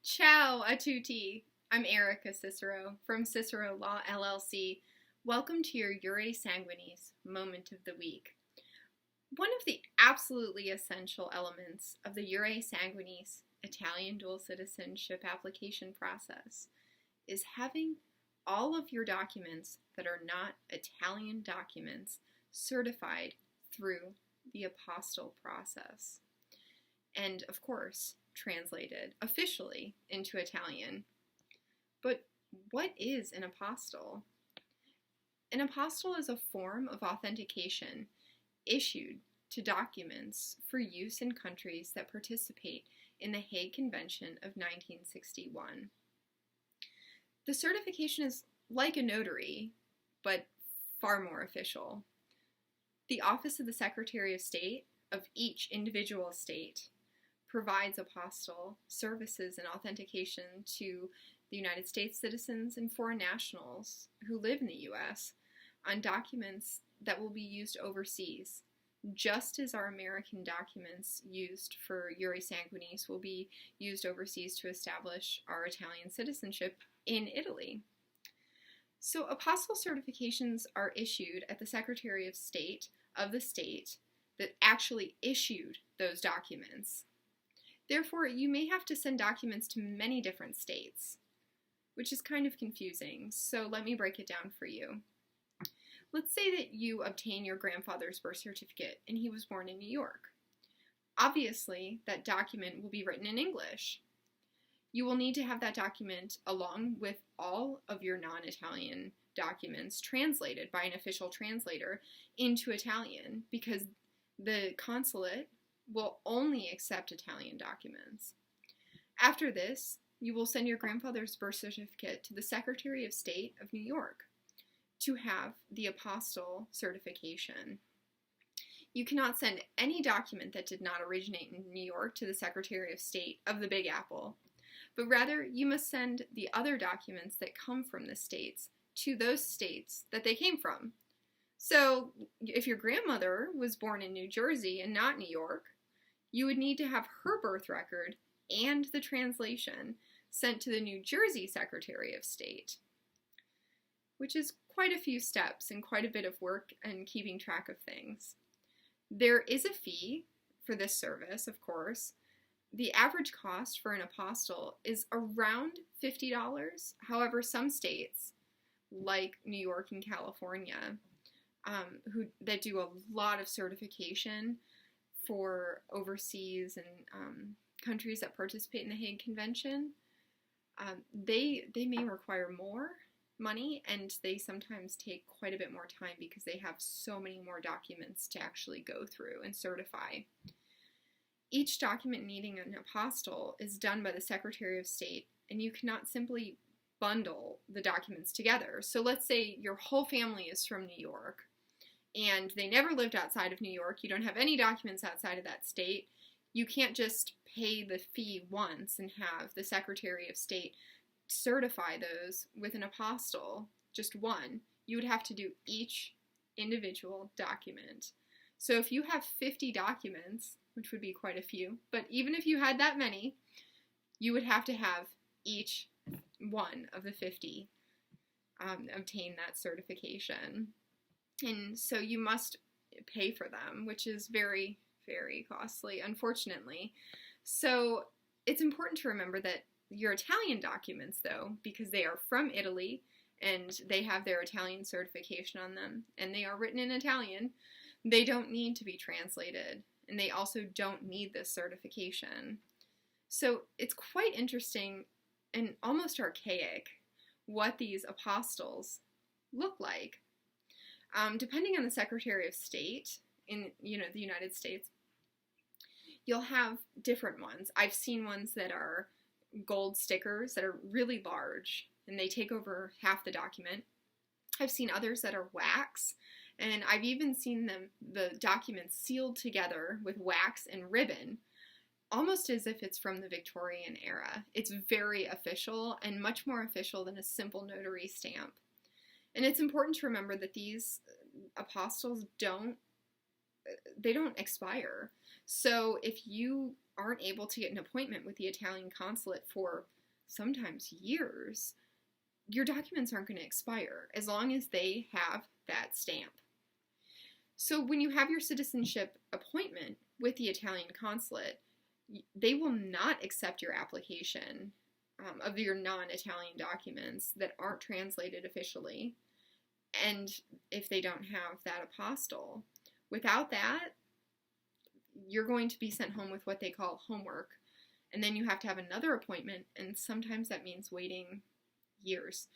Ciao, tutti. I'm Erica Cicero from Cicero Law LLC. Welcome to your Jure Sanguinis moment of the week. One of the absolutely essential elements of the Jure Sanguinis Italian dual citizenship application process is having all of your documents that are not Italian documents certified through the Apostille process. And of course, translated officially into Italian. But what is an apostille? An apostille is a form of authentication issued to documents for use in countries that participate in the Hague Convention of 1961. The certification is like a notary, but far more official. The Office of the Secretary of State of each individual state provides apostille services and authentication to the United States citizens and foreign nationals who live in the U.S. on documents that will be used overseas, just as our American documents used for Jure Sanguinis will be used overseas to establish our Italian citizenship in Italy. So apostille certifications are issued at the Secretary of State of the state that actually issued those documents. Therefore, you may have to send documents to many different states, which is kind of confusing, so let me break it down for you. Let's say that you obtain your grandfather's birth certificate and he was born in New York. Obviously, that document will be written in English. You will need to have that document along with all of your non-Italian documents translated by an official translator into Italian because the consulate will only accept Italian documents. After this, you will send your grandfather's birth certificate to the Secretary of State of New York to have the apostille certification. You cannot send any document that did not originate in New York to the Secretary of State of the Big Apple, but rather you must send the other documents that come from the states to those states that they came from. So if your grandmother was born in New Jersey and not New York, you would need to have her birth record and the translation sent to the New Jersey Secretary of State, which is quite a few steps and quite a bit of work and keeping track of things. There is a fee for this service, of course. The average cost for an apostille is around $50. However, some states, like New York and California, that do a lot of certification for overseas and countries that participate in the Hague Convention, they may require more money, and they sometimes take quite a bit more time because they have so many more documents to actually go through and certify. Each document needing an apostille is done by the Secretary of State, and you cannot simply bundle the documents together. So let's say your whole family is from New York, and they never lived outside of New York. You don't have any documents outside of that state. You can't just pay the fee once and have the Secretary of State certify those with an apostille, just one. You would have to do each individual document. So if you have 50 documents, which would be quite a few, but even if you had that many, you would have to have each one of the 50 obtain that certification. And so you must pay for them, which is very, very costly, unfortunately. So it's important to remember that your Italian documents, though, because they are from Italy and they have their Italian certification on them, and they are written in Italian, they don't need to be translated, and they also don't need this certification. So it's quite interesting and almost archaic what these apostilles look like. Depending on the Secretary of State in the United States, you'll have different ones. I've seen ones that are gold stickers that are really large, and they take over half the document. I've seen others that are wax, and I've even seen the documents sealed together with wax and ribbon, almost as if it's from the Victorian era. It's very official and much more official than a simple notary stamp. And it's important to remember that these apostilles don't expire. So if you aren't able to get an appointment with the Italian consulate for sometimes years, your documents aren't going to expire as long as they have that stamp. So when you have your citizenship appointment with the Italian consulate, they will not accept your application of your non-Italian documents that aren't translated officially, and if they don't have that apostille. Without that, you're going to be sent home with what they call homework, and then you have to have another appointment, and sometimes that means waiting years.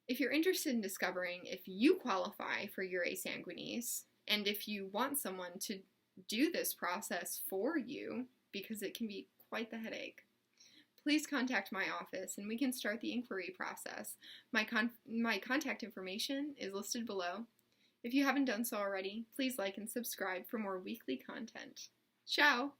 If you're interested in discovering if you qualify for Jure Sanguinis, and if you want someone to do this process for you, because it can be quite the headache, please contact my office and we can start the inquiry process. My contact information is listed below. If you haven't done so already, please like and subscribe for more weekly content. Ciao!